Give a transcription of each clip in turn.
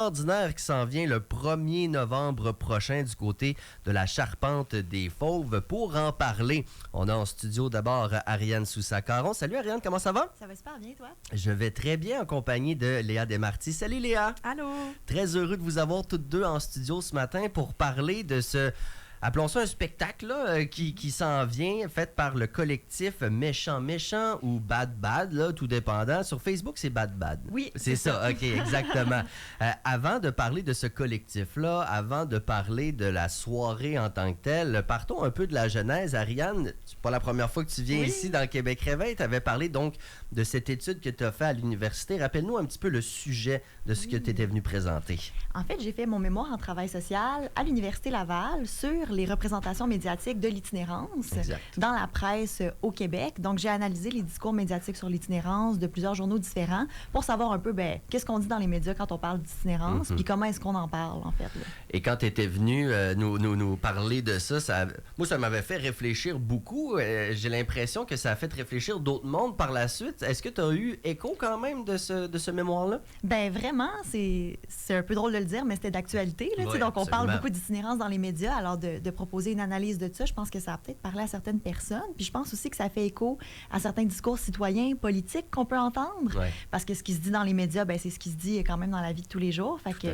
ordinaire qui s'en vient le 1er novembre prochain du côté de la Charpente des Fauves. Pour en parler, on a en studio d'abord Ariane Sousa-Caron. Salut Ariane, comment ça va? Ça va super bien, toi? Je vais très bien en compagnie de Léa Desmarty. Salut Léa! Allô! Très heureux de vous avoir toutes deux en studio ce matin pour parler de ce... Appelons ça un spectacle là, qui s'en vient, fait par le collectif Méchant ou Bad, là, tout dépendant. Sur Facebook, c'est Bad. Oui, c'est ça. OK, exactement. Avant de parler de ce collectif-là, avant de parler de la soirée en tant que telle, partons un peu de la genèse. Ariane, c'est pas la première fois que tu viens ici dans le Québec Réveil. Tu avais parlé donc de cette étude que tu as faite à l'université. Rappelle-nous un petit peu le sujet de ce que tu étais venu présenter. En fait, j'ai fait mon mémoire en travail social à l'Université Laval sur les représentations médiatiques de l'itinérance dans la presse au Québec. Donc, j'ai analysé les discours médiatiques sur l'itinérance de plusieurs journaux différents pour savoir un peu qu'est-ce qu'on dit dans les médias quand on parle d'itinérance, puis comment est-ce qu'on en parle, en fait. Là. Et quand tu étais venu nous parler de ça, moi, ça m'avait fait réfléchir beaucoup. J'ai l'impression que ça a fait réfléchir d'autres mondes par la suite. Est-ce que tu as eu écho quand même de ce mémoire-là? Bien, vraiment, c'est un peu drôle de le dire, mais c'était d'actualité. Là, donc, on parle beaucoup d'itinérance dans les médias. Alors, de proposer une analyse de ça, je pense que ça a peut-être parlé à certaines personnes. Puis je pense aussi que ça fait écho à certains discours citoyens, politiques qu'on peut entendre. Ouais. Parce que ce qui se dit dans les médias, c'est ce qui se dit quand même dans la vie de tous les jours. Fait que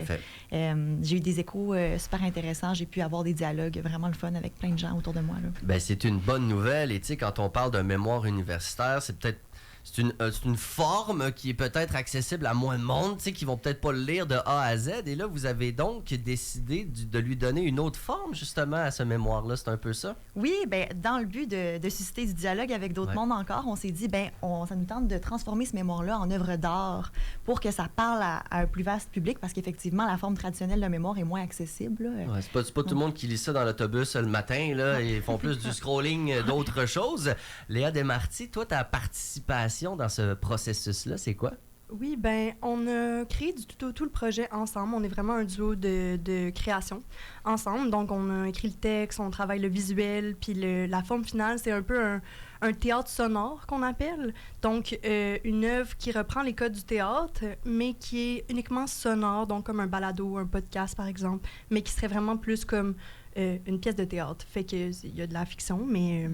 j'ai eu des échos super intéressants. J'ai pu avoir des dialogues vraiment le fun avec plein de gens autour de moi. Là. C'est une bonne nouvelle. Et tu sais, quand on parle d'un mémoire universitaire, c'est peut-être c'est une forme qui est peut-être accessible à moins de monde, qui vont peut-être pas le lire de A à Z. Et là, vous avez donc décidé de lui donner une autre forme, justement, à ce mémoire-là. C'est un peu ça? Oui, dans le but de susciter du dialogue avec d'autres mondes encore, on s'est dit, ça nous tente de transformer ce mémoire-là en œuvre d'art pour que ça parle à un plus vaste public, parce qu'effectivement, la forme traditionnelle de mémoire est moins accessible. Ouais, c'est pas tout le monde qui lit ça dans l'autobus le matin. Là, ils font plus du scrolling d'autres choses. Léa Desmarty, toi, ta participation dans ce processus-là, c'est quoi? Oui, on a créé tout le projet ensemble. On est vraiment un duo de création ensemble. Donc, on a écrit le texte, on travaille le visuel, puis la forme finale, c'est un peu un théâtre sonore qu'on appelle. Donc, une œuvre qui reprend les codes du théâtre, mais qui est uniquement sonore, donc comme un balado, un podcast, par exemple, mais qui serait vraiment plus comme une pièce de théâtre. Fait qu'il y a de la fiction, mais...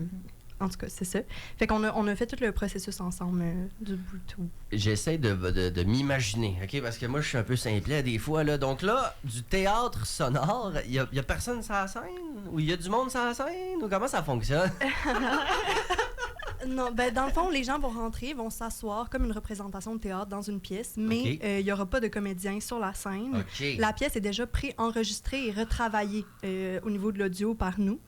En tout cas, c'est ça. Fait qu'on a fait tout le processus ensemble du bout de tout. J'essaie de m'imaginer, OK? Parce que moi, je suis un peu simplet des fois. Là. Donc là, du théâtre sonore, il y a personne sur la scène? Ou il y a du monde sur la scène? Ou comment ça fonctionne? Non, dans le fond, les gens vont rentrer, vont s'asseoir comme une représentation de théâtre dans une pièce, mais il n'y aura pas de comédien sur la scène. Okay. La pièce est déjà pré-enregistrée et retravaillée au niveau de l'audio par nous.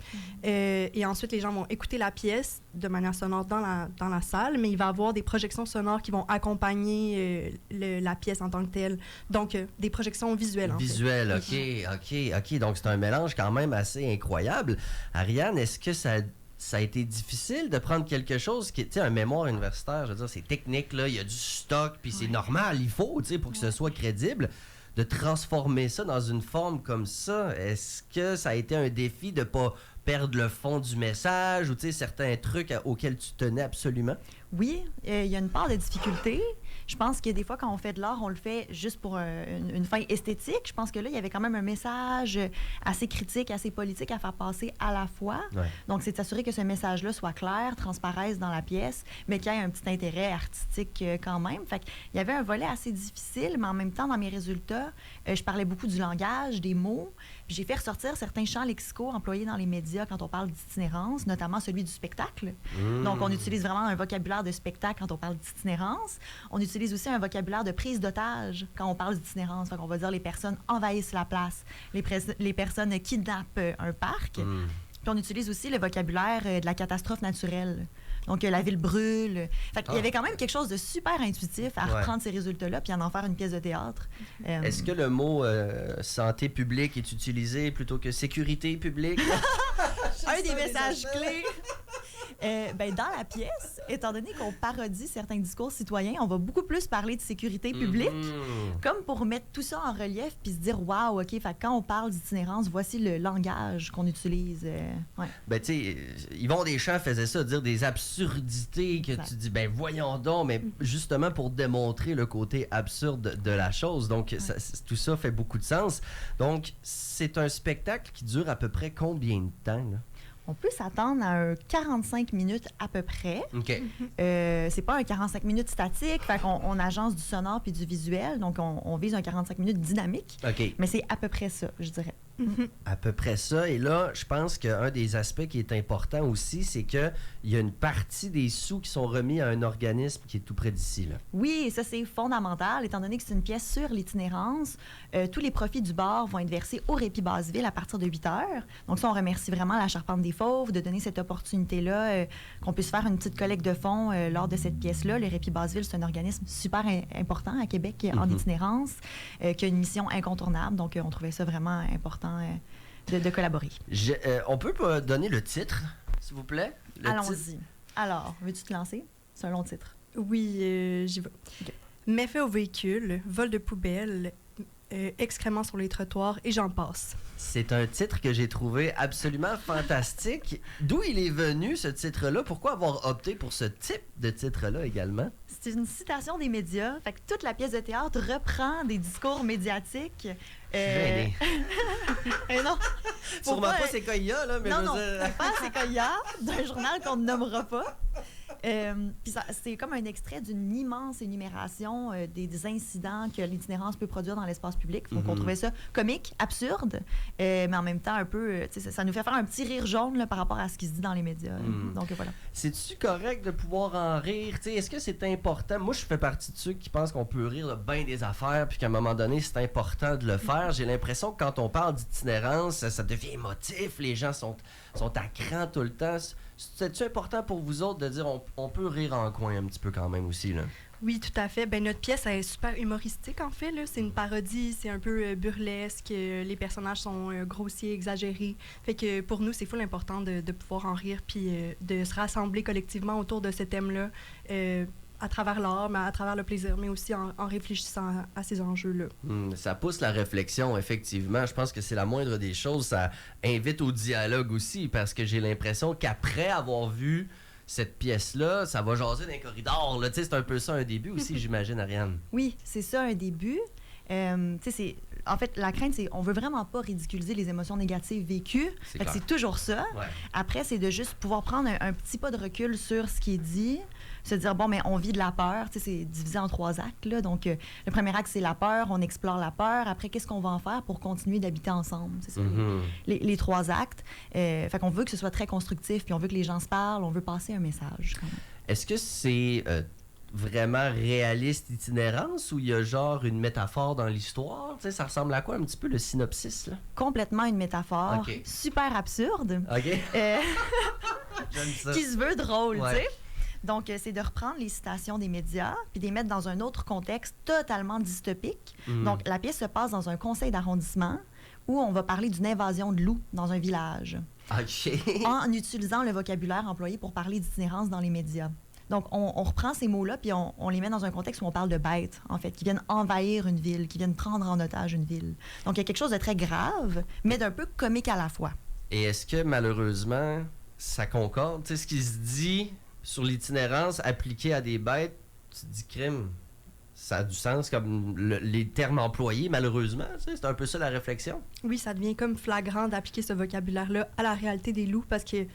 Et ensuite, les gens vont écouter la pièce de manière sonore dans la salle, mais il va y avoir des projections sonores qui vont accompagner la pièce en tant que telle. Donc, des projections visuelles, en fait. Visuelles, OK. Donc, c'est un mélange quand même assez incroyable. Ariane, est-ce que ça a été difficile de prendre quelque chose qui est un mémoire universitaire, je veux dire, c'est technique, là, il y a du stock, puis c'est normal, il faut, pour que ce soit crédible, de transformer ça dans une forme comme ça. Est-ce que ça a été un défi de pas perdre le fond du message ou certains trucs auxquels tu tenais absolument? Oui, il y a une part de difficulté. Je pense que des fois, quand on fait de l'art, on le fait juste pour une fin esthétique. Je pense que là, il y avait quand même un message assez critique, assez politique à faire passer à la fois. Ouais. Donc, c'est de s'assurer que ce message-là soit clair, transparaisse dans la pièce, mais qu'il y ait un petit intérêt artistique quand même. Fait qu'il y avait un volet assez difficile, mais en même temps, dans mes résultats, je parlais beaucoup du langage, des mots. Puis j'ai fait ressortir certains champs lexicaux employés dans les médias quand on parle d'itinérance, notamment celui du spectacle. Donc, on utilise vraiment un vocabulaire de spectacle quand on parle d'itinérance. On utilise aussi un vocabulaire de prise d'otage quand on parle d'itinérance. Fait qu'on va dire les personnes envahissent la place, les personnes kidnappent un parc. Puis on utilise aussi le vocabulaire de la catastrophe naturelle. Donc, la ville brûle. Fait qu'il y avait quand même quelque chose de super intuitif à reprendre ces résultats-là puis en faire une pièce de théâtre. Est-ce que le mot santé publique est utilisé plutôt que sécurité publique? Un des messages clés. Dans la pièce, étant donné qu'on parodie certains discours citoyens, on va beaucoup plus parler de sécurité publique, comme pour mettre tout ça en relief puis se dire, wow, OK, fait quand on parle d'itinérance, voici le langage qu'on utilise. Ouais. Ben, tu sais, Yvon Deschamps faisait ça, dire des absurdités que tu dis, ben voyons donc, mais justement pour démontrer le côté absurde de la chose. Donc, tout ça fait beaucoup de sens. Donc, c'est un spectacle qui dure à peu près combien de temps, là? On peut s'attendre à un 45 minutes à peu près. OK. C'est pas un 45 minutes statique, fait qu'on on agence du sonore puis du visuel, donc on vise un 45 minutes dynamique. OK. Mais c'est à peu près ça, je dirais. À peu près ça. Et là, je pense qu'un des aspects qui est important aussi, c'est qu'il y a une partie des sous qui sont remis à un organisme qui est tout près d'ici, là. Oui, ça c'est fondamental, étant donné que c'est une pièce sur l'itinérance. Tous les profits du bar vont être versés au Répit Basseville à partir de 8 heures. Donc ça, on remercie vraiment la Charpente des Fauves de donner cette opportunité-là, qu'on puisse faire une petite collecte de fonds lors de cette pièce-là. Le Répit Basseville, c'est un organisme super important à Québec en itinérance, qui a une mission incontournable. Donc on trouvait ça vraiment important de collaborer. On peut pas donner le titre, s'il vous plaît? Allons-y. Alors, veux-tu te lancer? C'est un long titre. Oui, j'y vais. Okay. Méfaits au véhicule, vol de poubelles, excréments sur les trottoirs et j'en passe. C'est un titre que j'ai trouvé absolument fantastique. D'où il est venu, ce titre-là? Pourquoi avoir opté pour ce type de titre-là également? C'est une citation des médias. Fait que toute la pièce de théâtre reprend des discours médiatiques. Gêné. Non. Sûrement pas Séquoia, là, mais non, je veux non, dire... pas Séquoia, d'un journal qu'on ne nommera pas. Puis c'est comme un extrait d'une immense énumération des incidents que l'itinérance peut produire dans l'espace public. Donc, on trouvait ça comique, absurde, mais en même temps un peu... ça nous fait faire un petit rire jaune là, par rapport à ce qui se dit dans les médias. Donc, voilà. C'est-tu correct de pouvoir en rire? T'sais, est-ce que c'est important? Moi, je fais partie de ceux qui pensent qu'on peut rire de bien des affaires puis qu'à un moment donné, c'est important de le faire. J'ai l'impression que quand on parle d'itinérance, ça devient émotif. Les gens sont à cran tout le temps. C'est-tu important pour vous autres de dire on peut rire en coin un petit peu quand même aussi, là? Oui, tout à fait. Notre pièce elle est super humoristique, en fait. Là. C'est une parodie, c'est un peu burlesque. Les personnages sont grossiers, exagérés. Fait que pour nous, c'est full important de pouvoir en rire puis de se rassembler collectivement autour de ce thème-là à travers l'art, mais à travers le plaisir, mais aussi en réfléchissant à ces enjeux-là. Ça pousse la réflexion, effectivement. Je pense que c'est la moindre des choses. Ça invite au dialogue aussi, parce que j'ai l'impression qu'après avoir vu cette pièce-là, ça va jaser dans les corridors. Là. C'est un peu ça un début aussi, j'imagine, Ariane. Oui, c'est ça un début. En fait, la crainte, c'est on veut vraiment pas ridiculiser les émotions négatives vécues. C'est toujours ça. Ouais. Après, c'est de juste pouvoir prendre un petit pas de recul sur ce qui est dit, se dire, bon, mais on vit de la peur. C'est divisé en 3 actes. Là. Donc, le premier acte, c'est la peur. On explore la peur. Après, qu'est-ce qu'on va en faire pour continuer d'habiter ensemble? C'est ça, les 3 actes. Fait qu'on veut que ce soit très constructif, puis on veut que les gens se parlent. On veut passer un message. Quand même. Est-ce que c'est... vraiment réaliste itinérance ou il y a genre une métaphore dans l'histoire? T'sais, ça ressemble à quoi un petit peu le synopsis? Là? Complètement une métaphore. Okay. Super absurde. OK. J'aime ça. Qui se veut drôle, tu sais. Donc, c'est de reprendre les citations des médias puis de les mettre dans un autre contexte totalement dystopique. Donc, la pièce se passe dans un conseil d'arrondissement où on va parler d'une invasion de loups dans un village. OK. En utilisant le vocabulaire employé pour parler d'itinérance dans les médias. Donc, on reprend ces mots-là, puis on les met dans un contexte où on parle de bêtes, en fait, qui viennent envahir une ville, qui viennent prendre en otage une ville. Donc, il y a quelque chose de très grave, mais d'un peu comique à la fois. Et est-ce que, malheureusement, ça concorde? Tu sais, ce qui se dit sur l'itinérance appliquée à des bêtes, tu te dis crime, ça a du sens comme les termes employés, malheureusement. Tu sais, c'est un peu ça la réflexion? Oui, ça devient comme flagrant d'appliquer ce vocabulaire-là à la réalité des loups, parce que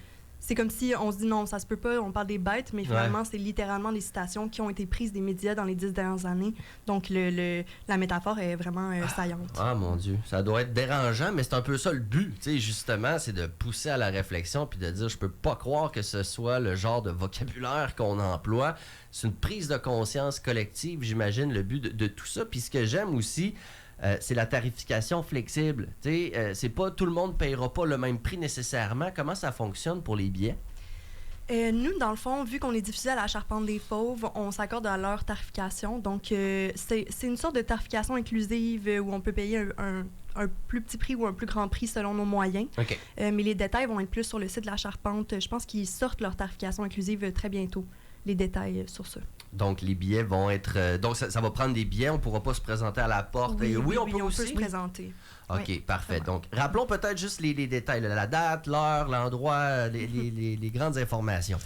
c'est comme si on se dit non, ça se peut pas, on parle des bêtes, mais finalement, c'est littéralement des citations qui ont été prises des médias dans les 10 dernières années. Donc, la métaphore est vraiment saillante. Ah, mon Dieu, ça doit être dérangeant, mais c'est un peu ça le but, tu sais, justement, c'est de pousser à la réflexion puis de dire, je peux pas croire que ce soit le genre de vocabulaire qu'on emploie. C'est une prise de conscience collective, j'imagine, le but de tout ça. Puis ce que j'aime aussi, c'est la tarification flexible. C'est pas tout le monde ne payera pas le même prix nécessairement. Comment ça fonctionne pour les billets? Nous, dans le fond, vu qu'on est diffusé à la Charpente des Fauves, on s'accorde à leur tarification. Donc, c'est une sorte de tarification inclusive où on peut payer un plus petit prix ou un plus grand prix selon nos moyens. OK. Mais les détails vont être plus sur le site de la Charpente. Je pense qu'ils sortent leur tarification inclusive très bientôt, les détails sur ça. Donc, les billets vont être... donc, ça va prendre des billets. On ne pourra pas se présenter à la porte. Oui, on peut aussi se présenter. OK, Oui, parfait. vraiment. Donc, rappelons peut-être juste les détails. La date, l'heure, l'endroit, les grandes informations.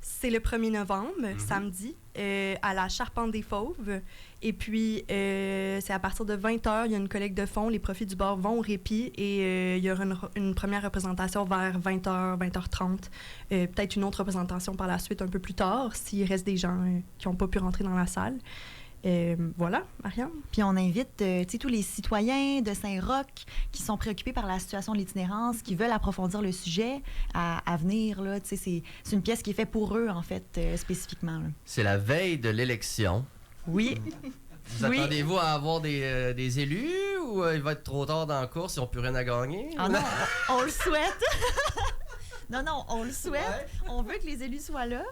C'est le 1er novembre, samedi, à la Charpente des Fauves. Et puis, c'est à partir de 20h, il y a une collecte de fonds. Les profits du bar vont au répit et il y aura une première représentation vers 20h, 20h30. Peut-être une autre représentation par la suite un peu plus tard, s'il reste des gens qui n'ont pas pu rentrer dans la salle. Voilà, Marianne. Puis on invite tous les citoyens de Saint-Roch qui sont préoccupés par la situation de l'itinérance, qui veulent approfondir le sujet, à venir. Là, c'est une pièce qui est faite pour eux, en fait, spécifiquement. Là. C'est la veille de l'élection. Oui. Vous Oui. attendez-vous à avoir des élus ou il va être trop tard dans la course et on n'a plus rien à gagner? Ah non, on le souhaite. Non, on le souhaite. Ouais. On veut que les élus soient là.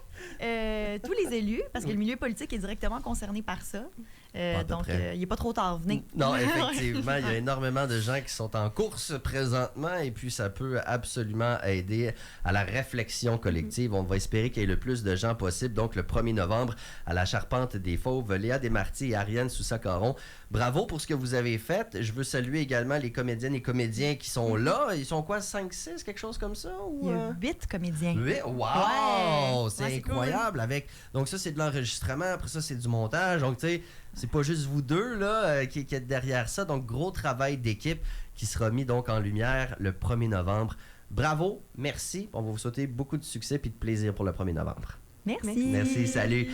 Tous les élus, parce que le milieu politique est directement concerné par ça. Pas de Donc, près. il n'est pas trop tard. Venez. Non, effectivement, il y a énormément de gens qui sont en course présentement et puis ça peut absolument aider à la réflexion collective. On va espérer qu'il y ait le plus de gens possible. Donc, le 1er novembre, à la Charpente des Fauves, Léa Desmarty et Ariane Sousa-Caron, bravo pour ce que vous avez fait. Je veux saluer également les comédiennes et comédiens qui sont là. Ils sont quoi, 5-6, quelque chose comme ça? Ou, Il y a 8 comédiens. oui, wow! Ouais. C'est Ouais, c'est incroyable. Donc ça, c'est de l'enregistrement. Après ça, c'est du montage. Donc, tu sais, c'est pas juste vous deux là, qui êtes derrière ça. Donc, gros travail d'équipe qui sera mis donc en lumière le 1er novembre. Bravo, merci. On va vous souhaiter beaucoup de succès et de plaisir pour le 1er novembre. Merci. Merci, salut.